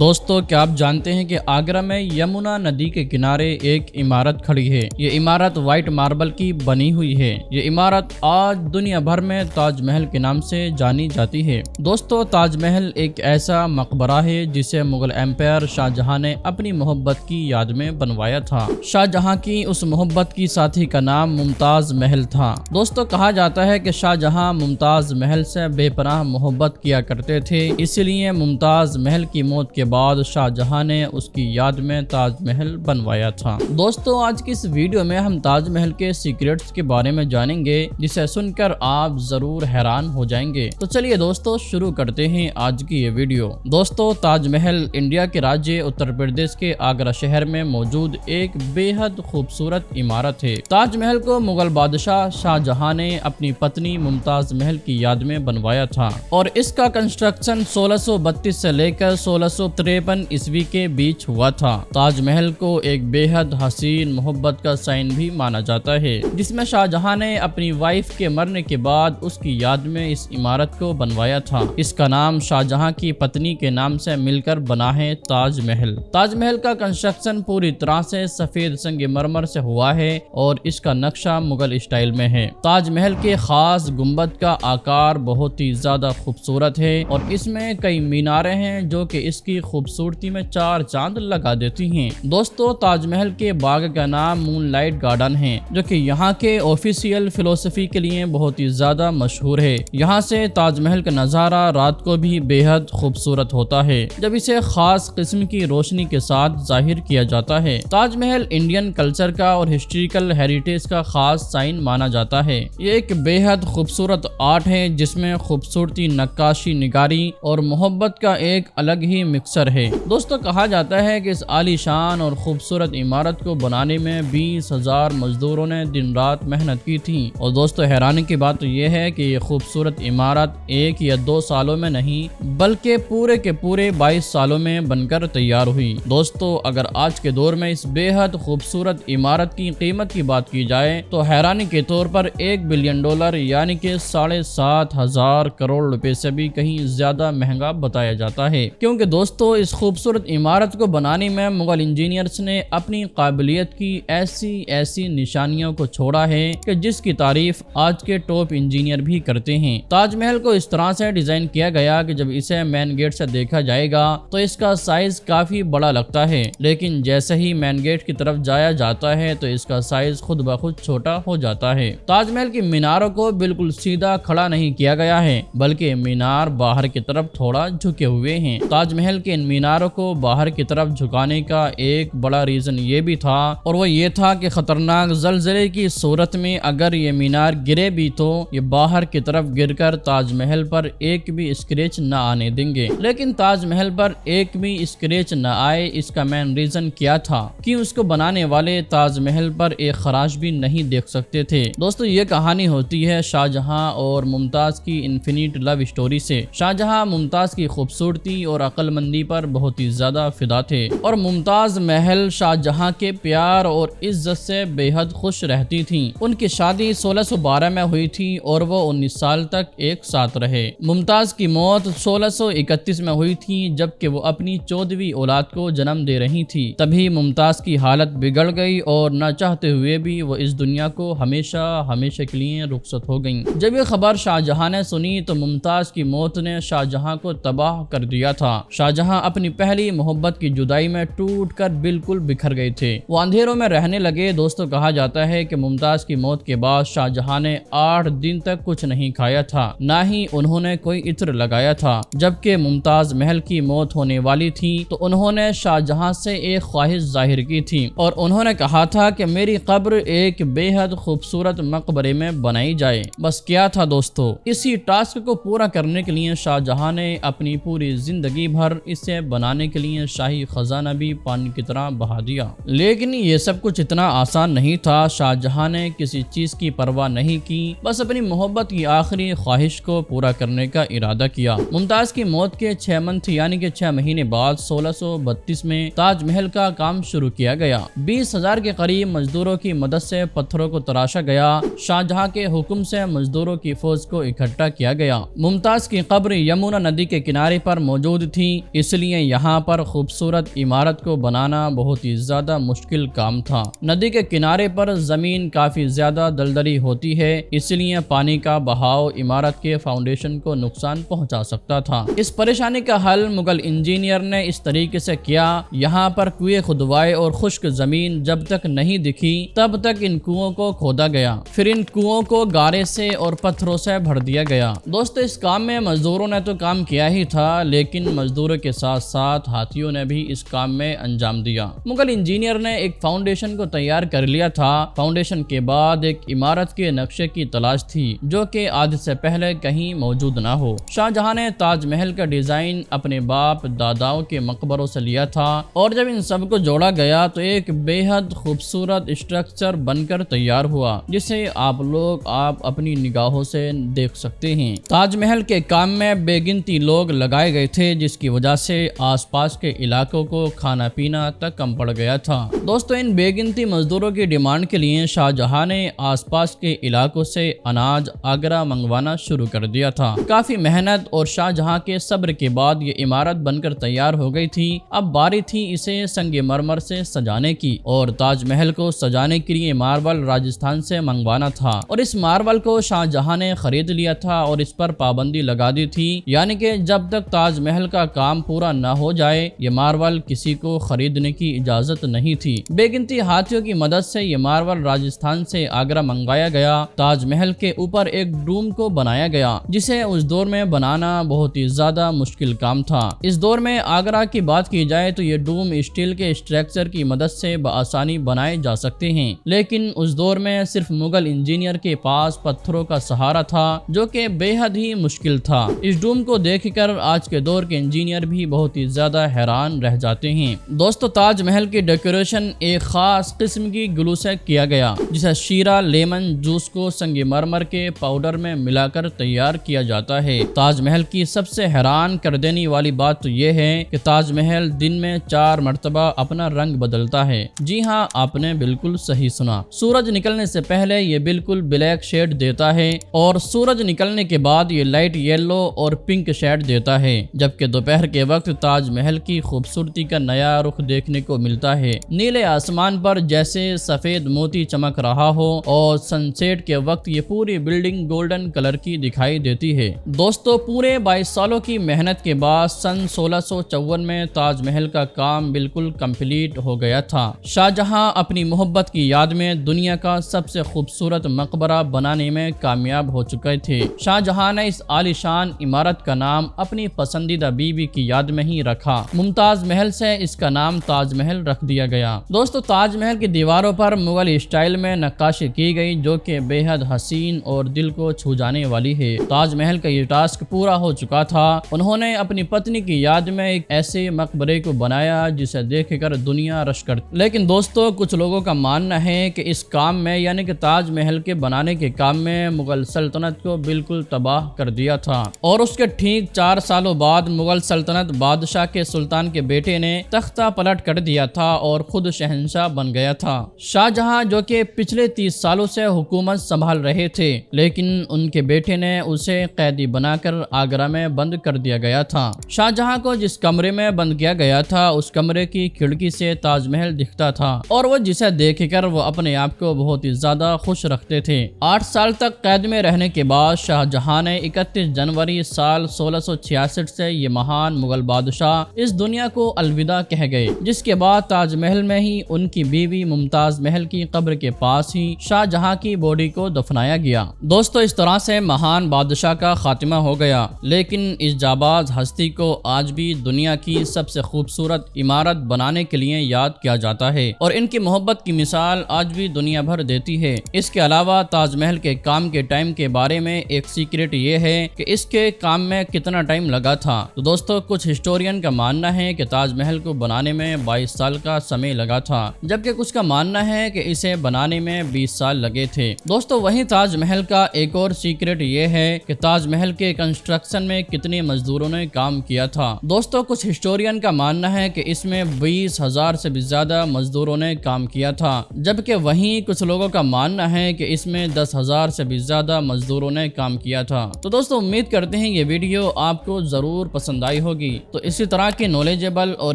دوستو کیا آپ جانتے ہیں کہ آگرہ میں یمنا ندی کے کنارے ایک عمارت کھڑی ہے۔ یہ عمارت وائٹ ماربل کی بنی ہوئی ہے۔ یہ عمارت آج دنیا بھر میں تاج محل کے نام سے جانی جاتی ہے۔ دوستو تاج محل ایک ایسا مقبرہ ہے جسے مغل ایمپائر شاہ جہاں نے اپنی محبت کی یاد میں بنوایا تھا۔ شاہ جہاں کی اس محبت کی ساتھی کا نام ممتاز محل تھا۔ دوستو کہا جاتا ہے کہ شاہ جہاں ممتاز محل سے بے پناہ محبت کیا کرتے تھے، اس لیے ممتاز محل کی موت کے بعد شاہ جہاں نے اس کی یاد میں تاج محل بنوایا تھا۔ دوستو آج کی اس ویڈیو میں ہم تاج محل کے سیکریٹس کے بارے میں جانیں گے، جسے سن کر آپ ضرور حیران ہو جائیں گے۔ تو چلیے دوستو شروع کرتے ہیں آج کی یہ ویڈیو۔ دوستو تاج محل انڈیا کے راجیہ اتر پردیش کے آگرہ شہر میں موجود ایک بے حد خوبصورت عمارت ہے۔ تاج محل کو مغل بادشاہ شاہ جہاں نے اپنی پتنی ممتاز محل کی یاد میں بنوایا تھا اور اس کا کنسٹرکشن 1632 سے لے کر 1653 عیسوی کے بیچ ہوا تھا۔ تاج محل کو ایک بے حد حسین محبت کا سائن بھی مانا جاتا ہے، جس میں شاہ جہاں نے اپنی وائف کے مرنے کے بعد اس کی یاد میں اس عمارت کو بنوایا تھا۔ اس کا نام شاہ جہاں کی پتنی کے نام سے مل کر بنا ہے تاج محل۔ تاج محل کا کنسٹرکشن پوری طرح سے سفید سنگ مرمر سے ہوا ہے اور اس کا نقشہ مغل اسٹائل میں ہے۔ تاج محل کے خاص گنبد کا آکار بہت ہی زیادہ خوبصورت ہے اور اس میں کئی میناریں ہیں جو کہ اس کی خوبصورتی میں چار چاند لگا دیتی ہیں۔ دوستو تاج محل کے باغ کا نام مون لائٹ گارڈن ہے، جو کہ یہاں کے آفیشیل فلسفی کے لیے بہت ہی زیادہ مشہور ہے۔ یہاں سے تاج محل کا نظارہ رات کو بھی بے حد خوبصورت ہوتا ہے جب اسے خاص قسم کی روشنی کے ساتھ ظاہر کیا جاتا ہے۔ تاج محل انڈین کلچر کا اور ہسٹوریکل ہیریٹیج کا خاص سائن مانا جاتا ہے۔ یہ ایک بے حد خوبصورت آرٹ ہے جس میں خوبصورتی، نقاشی نگاری اور محبت کا ایک الگ ہی مکسر ہے۔ دوستو کہا جاتا ہے کہ اس عالی شان اور خوبصورت عمارت کو بنانے میں 20,000 مزدوروں نے دن رات محنت کی تھی اور دوستو حیرانی کی بات تو یہ ہے کہ یہ خوبصورت عمارت 1 یا 2 سالوں میں نہیں بلکہ پورے کے پورے 22 سالوں میں بن کر تیار ہوئی۔ دوستو اگر آج کے دور میں اس بے حد خوبصورت عمارت کی قیمت کی بات کی جائے تو حیرانی کے طور پر $1 بلین یعنی کہ 7,500 کروڑ روپے سے بھی کہیں زیادہ مہنگا بتایا جاتا ہے، کیونکہ دوستو اس خوبصورت عمارت کو بنانے میں مغل انجینئرز نے اپنی قابلیت کی ایسی نشانیوں کو چھوڑا ہے کہ جس کی تعریف آج کے ٹاپ انجینئر بھی کرتے ہیں۔ تاج محل کو اس طرح سے ڈیزائن کیا گیا کہ جب اسے مین گیٹ سے دیکھا جائے گا تو اس کا سائز کافی بڑا لگتا ہے، لیکن جیسے ہی مین گیٹ کی طرف جایا جاتا ہے تو اس کا سائز خود بخود چھوٹا ہو جاتا ہے۔ تاج محل کی میناروں کو بالکل سیدھا کھڑا نہیں کیا گیا ہے بلکہ مینار باہر کی طرف تھوڑا جھکے ہوئے ہیں۔ تاج محل کے ان میناروں کو باہر کی طرف جھکانے کا ایک بڑا ریزن یہ بھی تھا اور وہ یہ تھا کہ خطرناک زلزلے کی صورت میں اگر یہ مینار گرے بھی تو یہ باہر کی طرف گر کر تاج محل پر ایک بھی اسکریچ نہ آنے دیں گے، لیکن تاج محل پر ایک بھی اسکریچ نہ آئے۔ اس کا مین ریزن کیا تھا کہ اس کو بنانے والے تاج محل پر ایک خراش بھی نہیں دیکھ سکتے تھے۔ دوستو یہ کہانی ہوتی ہے شاہ جہاں اور ممتاز کی انفینٹ لو اسٹوری سے۔ شاہ جہاں ممتاز کی خوبصورتی اور عقل مندی پر بہت ہی زیادہ فدا تھے اور ممتاز محل شاہ جہاں کے پیار اور عزت سے بے حد خوش رہتی تھیں۔ ان کی شادی 1612 میں ہوئی تھی اور وہ 19 سال تک ایک ساتھ رہے۔ ممتاز کی موت 1631 میں ہوئی تھی جبکہ وہ اپنی 14ویں اولاد کو جنم دے رہی تھی۔ تبھی ممتاز کی حالت بگڑ گئی اور نہ چاہتے ہوئے بھی وہ اس دنیا کو ہمیشہ کے لیے رخصت ہو گئیں۔ جب یہ خبر شاہ جہاں نے سنی تو ممتاز کی موت نے شاہ جہاں کو تباہ کر دیا تھا۔ شاہ جہاں اپنی پہلی محبت کی جدائی میں ٹوٹ کر بالکل بکھر گئے تھے، وہ اندھیروں میں رہنے لگے۔ دوستو کہا جاتا ہے کہ ممتاز کی موت کے بعد شاہ جہاں نے 8 دن تک کچھ نہیں کھایا تھا، نہ ہی انہوں نے کوئی عطر لگایا تھا۔ جبکہ ممتاز محل کی موت ہونے والی تھی تو انہوں نے شاہ جہاں سے ایک خواہش ظاہر کی تھی اور انہوں نے کہا تھا کہ میری قبر ایک بے حد خوبصورت مقبرے میں بنائی جائے۔ بس کیا تھا دوستو، اسی ٹاسک کو پورا کرنے کے لیے شاہ جہاں نے اپنی پوری زندگی بھر اسے بنانے کے لیے شاہی خزانہ بھی پانی کی طرح بہا دیا۔ لیکن یہ سب کچھ اتنا آسان نہیں تھا۔ شاہ جہاں نے کسی چیز کی پرواہ نہیں کی، بس اپنی محبت کی آخری خواہش کو پورا کرنے کا ارادہ کیا۔ ممتاز کی موت کے 6 منتھ یعنی کہ 6 مہینے بعد 1632 میں تاج محل کا کام شروع کیا گیا۔ 20,000 کے قریب مزدوروں کی مدد سے پتھروں کو تراشا گیا۔ شاہ جہاں کے حکم سے مزدوروں کی فوج کو اکٹھا کیا گیا۔ ممتاز کی قبر یمنا ندی کے کنارے پر موجود تھی، اس لیے یہاں پر خوبصورت عمارت کو بنانا بہت ہی زیادہ مشکل کام تھا۔ ندی کے کنارے پر زمین کافی زیادہ دلدلی ہوتی ہے، اس لیے پانی کا بہاؤ عمارت کے فاؤنڈیشن کو نقصان پہنچا سکتا تھا۔ اس پریشانی کا حل مغل انجینئر نے اس طریقے سے کیا، یہاں پر کنویں کھدوائے اور خشک زمین جب تک نہیں دکھی تب تک ان کنووں کو کھودا گیا، پھر ان کنووں کو گارے سے اور پتھروں سے بھر دیا گیا۔ دوستو اس کام میں مزدوروں نے تو کام کیا ہی تھا، لیکن مزدوروں کے ساتھ ساتھ ہاتھیوں نے بھی اس کام میں انجام دیا۔ مغل انجینئر نے ایک فاؤنڈیشن کو تیار کر لیا تھا۔ فاؤنڈیشن کے بعد ایک عمارت کے نقشے کی تلاش تھی جو کہ آج سے پہلے کہیں موجود نہ ہو۔ شاہ جہاں نے تاج محل کا ڈیزائن اپنے باپ داداؤں کے مقبروں سے لیا تھا، اور جب ان سب کو جوڑا گیا تو ایک بے حد خوبصورت اسٹرکچر بن کر تیار ہوا، جسے آپ اپنی نگاہوں سے دیکھ سکتے ہیں۔ تاج محل کے کام میں بے گنتی لوگ لگائے گئے تھے، جس کی وجہ سے آس پاس کے علاقوں کو کھانا پینا تک کم پڑ گیا تھا۔ دوستو ان بے گنتی مزدوروں کی ڈیمانڈ کے لیے شاہ جہاں نے آس پاس کے علاقوں سے اناج آگرہ منگوانا شروع کر دیا تھا۔ کافی محنت اور شاہ جہاں کے صبر کے بعد یہ عمارت بن کر تیار ہو گئی تھی۔ اب باری تھی اسے سنگ مرمر سے سجانے کی، اور تاج محل کو سجانے کے لیے ماربل راجستھان سے منگوانا تھا، اور اس ماربل کو شاہ جہاں نے خرید لیا تھا اور اس پر پابندی لگا دی تھی، یعنی کہ جب تک تاج محل کا کام پورا نہ ہو جائے یہ ماربل کسی کو خریدنے کی اجازت نہیں تھی۔ بے گنتی ہاتھیوں کی مدد سے یہ ماربل راجستھان سے آگرہ منگوایا گیا۔ تاج محل کے اوپر ایک ڈوم کو بنایا گیا، جسے اس دور میں بنانا بہت ہی زیادہ مشکل کام تھا۔ اس دور میں آگرہ کی بات کی جائے تو یہ ڈوم اسٹیل کے اسٹرکچر کی مدد سے بآسانی بنائے جا سکتے ہیں، لیکن اس دور میں صرف مغل انجینئر کے پاس پتھروں کا سہارا تھا، جو کہ بے حد ہی مشکل تھا۔ اس ڈوم کو دیکھ کر آج کے دور کے انجینئر بھی بہت ہی زیادہ حیران رہ جاتے ہیں۔ دوستو تاج محل کی ڈیکوریشن ایک خاص قسم کی گلو سے کیا گیا، جسے شیرہ لیمن جوس کو سنگ مرمر کے پاؤڈر میں ملا کر تیار کیا جاتا ہے۔ تاج محل کی سب سے حیران کر دینے والی بات تو یہ ہے کہ تاج محل دن میں 4 مرتبہ اپنا رنگ بدلتا ہے۔ جی ہاں، آپ نے بالکل صحیح سنا۔ سورج نکلنے سے پہلے یہ بالکل بلیک شیڈ دیتا ہے، اور سورج نکلنے کے بعد یہ لائٹ یلو اور پنک شیڈ دیتا ہے، جبکہ دوپہر کے وقت تاج محل کی خوبصورتی کا نیا رخ دیکھنے کو ملتا ہے۔ نیلے آسمان پر جیسے سفید موتی چمک رہا ہو، اور سن سیٹ کے وقت یہ پوری بلڈنگ گولڈن کلر کی دکھائی دیتی ہے۔ دوستو پورے 22 سالوں کی محنت کے بعد سن 1654 میں تاج محل کا کام بالکل کمپلیٹ ہو گیا تھا۔ شاہ جہاں اپنی محبت کی یاد میں دنیا کا سب سے خوبصورت مقبرہ بنانے میں کامیاب ہو چکے تھے۔ شاہ جہاں نے اس عالی شان عمارت کا نام اپنی پسندیدہ بیوی کی یاد میں ہی رکھا۔ ممتاز محل سے اس کا نام تاج محل رکھ دیا گیا۔ دوستو تاج محل کی دیواروں پر مغل اسٹائل میں نقاشی کی گئی، جو کہ بے حد حسین اور دل کو چھو جانے والی ہے۔ تاج محل کا یہ ٹاسک پورا ہو چکا تھا۔ انہوں نے اپنی پتنی کی یاد میں ایک ایسے مقبرے کو بنایا جسے دیکھ کر دنیا رش کرتی۔ لیکن دوستو کچھ لوگوں کا ماننا ہے کہ اس کام میں، یعنی کہ تاج محل کے بنانے کے کام میں، مغل سلطنت کو بالکل تباہ کر دیا تھا، اور اس کے ٹھیک 4 سالوں بعد مغل سلطنت بادشاہ کے سلطان کے بیٹے نے تختہ پلٹ کر دیا تھا اور خود شہنشاہ بن گیا تھا۔ شاہ جہاں جو کہ پچھلے 30 سالوں سے حکومت سنبھال رہے تھے، لیکن ان کے بیٹے نے اسے قیدی بنا کر آگرہ میں بند کر دیا گیا تھا۔ شاہ جہاں کو جس کمرے میں بند کیا گیا تھا اس کمرے کی کھڑکی سے تاج محل دکھتا تھا، اور وہ جسے دیکھ کر وہ اپنے آپ کو بہت ہی زیادہ خوش رکھتے تھے۔ 8 سال تک قید میں رہنے کے بعد شاہ جہاں نے 31 جنوری سال 1666 سے یہ مہان مغل بادشاہ اس دنیا کو الوداع کہہ گئے، جس کے بعد تاج محل میں ہی ان کی بیوی ممتاز محل کی قبر کے پاس ہی شاہ جہاں کی باڈی کو دفنایا گیا۔ دوستو اس طرح سے مہان بادشاہ کا خاتمہ ہو گیا، لیکن اس جاباز ہستی کو آج بھی دنیا کی سب سے خوبصورت عمارت بنانے کے لیے یاد کیا جاتا ہے، اور ان کی محبت کی مثال آج بھی دنیا بھر دیتی ہے۔ اس کے علاوہ تاج محل کے کام کے ٹائم کے بارے میں ایک سیکریٹ یہ ہے کہ اس کے کام میں کتنا ٹائم لگا تھا۔ تو دوستو کچھ ہسٹورین کا ماننا ہے کہ تاج محل کو بنانے میں 22 سال کا سمے لگا تھا، جبکہ کچھ کا ماننا ہے کہ اسے بنانے میں 20 سال لگے تھے۔ دوستو وہیں تاج محل کا ایک اور سیکریٹ یہ ہے کہ تاج محل کے کنسٹرکشن میں کتنے مزدوروں نے کام کیا تھا۔ دوستو کچھ ہسٹورین کا ماننا ہے کہ اس میں 20,000 سے بھی زیادہ مزدوروں نے کام کیا تھا، جبکہ وہیں کچھ لوگوں کا ماننا ہے کہ اس میں 10,000 سے بھی زیادہ مزدوروں نے کام کیا تھا۔ تو دوستو امید کرتے ہیں یہ ویڈیو آپ کو ضرور پسند آئی ہوگی۔ ہوگی۔ تو اسی طرح کے نالجبل اور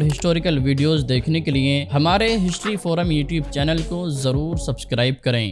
ہسٹوریکل ویڈیوز دیکھنے کے لیے ہمارے ہسٹری فورم یوٹیوب چینل کو ضرور سبسکرائب کریں۔